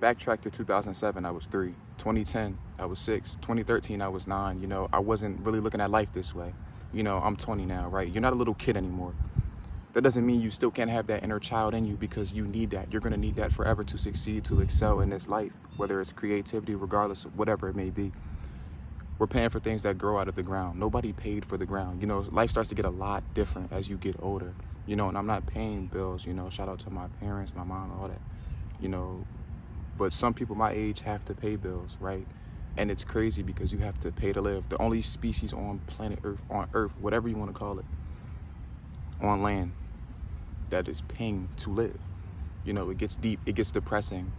backtrack to 2007, I was 3. 2010, I was 6. 2013, I was 9. You know, I wasn't really looking at life this way. You know, I'm 20 now, right? You're not a little kid anymore. That doesn't mean you still can't have that inner child in you, because you need that. You're going to need that forever to succeed, to excel in this life, whether it's creativity, regardless of whatever it may be. We're paying for things that grow out of the ground. Nobody paid for the ground. You know, life starts to get a lot different as you get older. You know, and I'm not paying bills, you know, shout out to my parents, my mom, all that, you know. But some people my age have to pay bills, right? And it's crazy because you have to pay to live. The only species on planet Earth, on Earth, whatever you want to call it, on land, that is paying to live. You know, it gets deep, it gets depressing,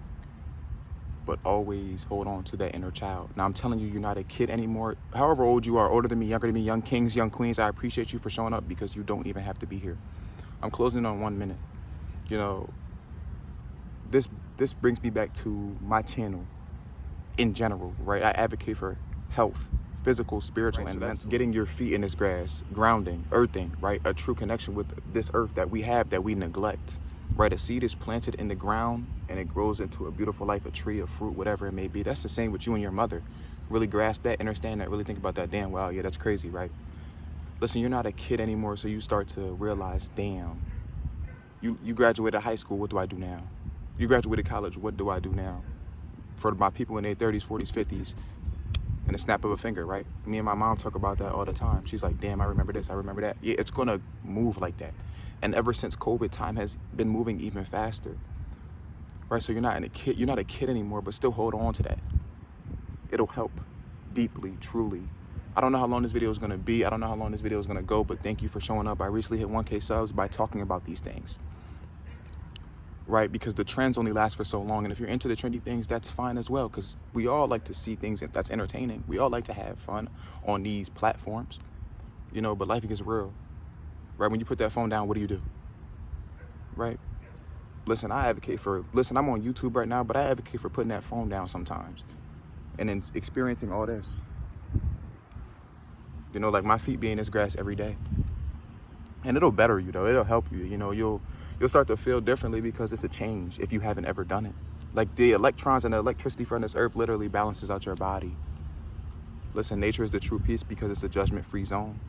but always hold on to that inner child. Now, I'm telling you, you're not a kid anymore. However old you are, older than me, younger than me, young kings, young queens, I appreciate you for showing up, because you don't even have to be here. I'm closing on 1 minute. You know, this brings me back to my channel in general, right? I advocate for health, physical, spiritual, and mental. Getting your feet in this grass, grounding, earthing, right? A true connection with this earth that we have, that we neglect, right? A seed is planted in the ground and it grows into a beautiful life, a tree, a fruit, whatever it may be. That's the same with you and your mother. Really grasp that, understand that, really think about that. Damn, wow, yeah, that's crazy, right? Listen, you're not a kid anymore, so you start to realize, damn, you graduated high school, what do I do now? You graduated college, what do I do now? For my people in their 30s, 40s, 50s, in a snap of a finger, right? Me and my mom talk about that all the time. She's like, damn, I remember this, I remember that. Yeah, it's gonna move like that. And ever since COVID, time has been moving even faster, right? So you're not a kid anymore, but still hold on to that. It'll help deeply, truly. I don't know how long this video is gonna be. I don't know how long this video is gonna go, but thank you for showing up. I recently hit 1K subs by talking about these things, right? Because the trends only last for so long. And if you're into the trendy things, that's fine as well, because we all like to see things that's entertaining. We all like to have fun on these platforms, you know, but life gets real, right? When you put that phone down, what do? Right? Listen, I'm on YouTube right now, but I advocate for putting that phone down sometimes and then experiencing all this. You know, like my feet being in this grass every day. And it'll better you, though. It'll help you. You know, you'll start to feel differently because it's a change if you haven't ever done it. Like the electrons and the electricity from this earth literally balances out your body. Listen, nature is the true peace because it's a judgment-free zone.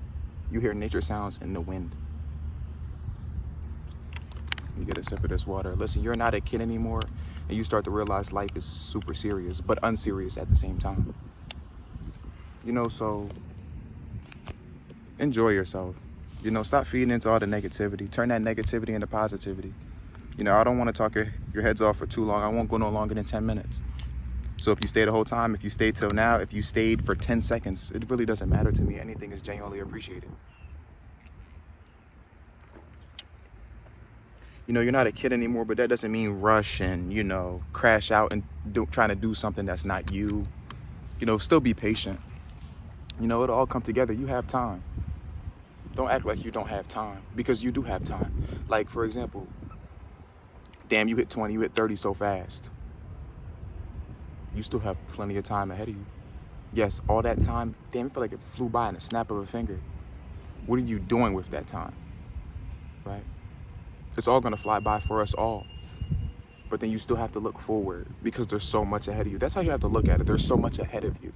You hear nature sounds in the wind. You get a sip of this water. Listen, you're not a kid anymore, and you start to realize life is super serious, but unserious at the same time. You know, so enjoy yourself. You know, stop feeding into all the negativity. Turn that negativity into positivity. You know, I don't want to talk your heads off for too long. I won't go no longer than 10 minutes. So if you stay the whole time, if you stayed till now, if you stayed for 10 seconds, it really doesn't matter to me. Anything is genuinely appreciated. You know, you're not a kid anymore, but that doesn't mean rush and, you know, crash out and trying to do something that's not you. You know, still be patient. You know, it'll all come together. You have time. Don't act like you don't have time, because you do have time. Like, for example, damn, you hit 20, you hit 30 so fast. You still have plenty of time ahead of you. Yes, all that time, damn, I feel like it flew by in a snap of a finger. What are you doing with that time, right? It's all gonna fly by for us all. But then you still have to look forward because there's so much ahead of you. That's how you have to look at it. There's so much ahead of you.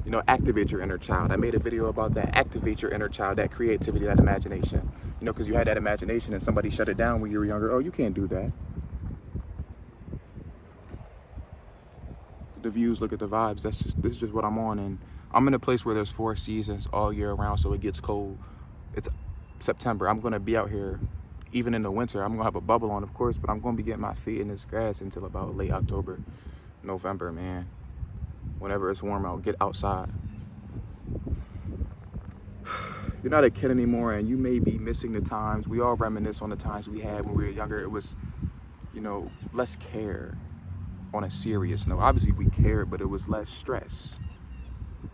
You know, activate your inner child. I made a video about that. Activate your inner child, that creativity, that imagination. You know, because you had that imagination and somebody shut it down when you were younger. Oh, you can't do that. The views, look at the vibes. This is just what I'm on. And I'm in a place where there's 4 seasons all year round, so it gets cold. It's September. I'm gonna be out here even in the winter. I'm gonna have a bubble on, of course, but I'm gonna be getting my feet in this grass until about late October, November, man. Whenever it's warm out, get outside. You're not a kid anymore, and you may be missing the times. We all reminisce on the times we had when we were younger. It was, you know, less care on a serious note. Obviously we cared, but it was less stress,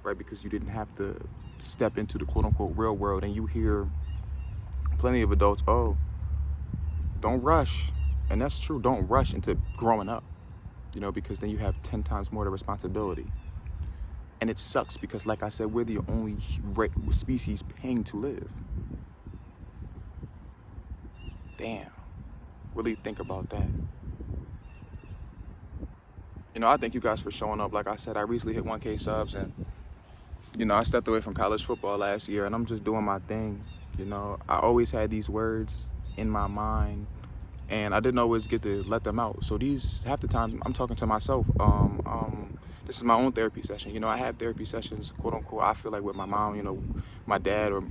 right? Because you didn't have to step into the quote unquote real world. And you hear plenty of adults, oh, don't rush. And that's true. Don't rush into growing up, you know, because then you have 10 times more the responsibility. And it sucks because, like I said, we're the only species paying to live. Damn. Really think about that. You know, I thank you guys for showing up. Like I said, I recently hit 1K subs, and you know, I stepped away from college football last year, and I'm just doing my thing. You know, I always had these words in my mind, and I didn't always get to let them out. So these, half the time, I'm talking to myself. This is my own therapy session. You know, I have therapy sessions, quote unquote, I feel like with my mom, you know, my dad, or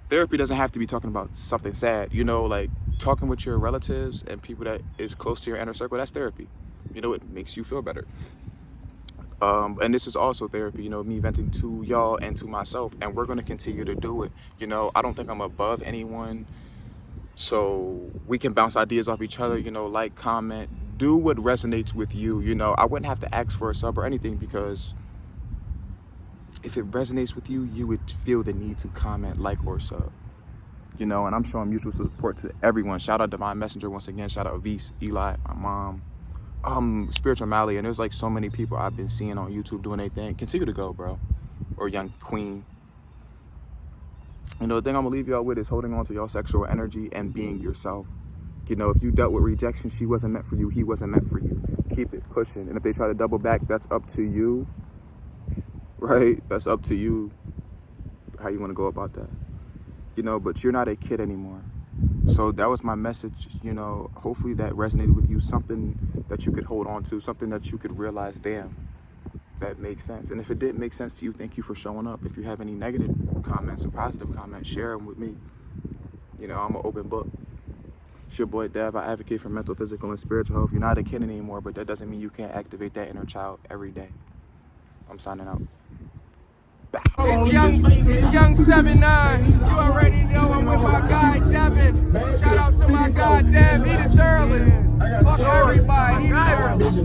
therapy doesn't have to be talking about something sad. You know, like talking with your relatives and people that is close to your inner circle, that's therapy. You know, it makes you feel better. And this is also therapy, you know, me venting to y'all and to myself, and we're going to continue to do it. You know, I don't think I'm above anyone, so we can bounce ideas off each other, you know, like, comment, do what resonates with you. You know, I wouldn't have to ask for a sub or anything, because if it resonates with you, you would feel the need to comment, like, or sub. You know, and I'm showing mutual support to everyone. Shout out Divine Messenger once again. Shout out Avis, Eli, my mom, Spiritual Mally, and there's like so many people I've been seeing on YouTube doing their thing. Continue to go, bro. Or Young Queen. You know, the thing I'm gonna leave y'all with is holding on to your sexual energy and being yourself. You know, if you dealt with rejection, she wasn't meant for you, he wasn't meant for you. Keep it pushing. And if they try to double back, that's up to you. Right? That's up to you how you want to go about that. You know, but you're not a kid anymore. So that was my message. You know, hopefully that resonated with you, something that you could hold on to, something that you could realize, damn, that makes sense. And if it did make sense to you, thank you for showing up. If you have any negative comments or positive comments, share them with me. You know, I'm an open book. It's your boy Dev. I advocate for mental, physical, and spiritual health. You're not a kid anymore, but that doesn't mean you can't activate that inner child every day. I'm signing out. It's young 7'9". You already know I'm with my guy Devin. Shout out to my guy Dev. He the thoroughest. Fuck everybody. He the thoroughest.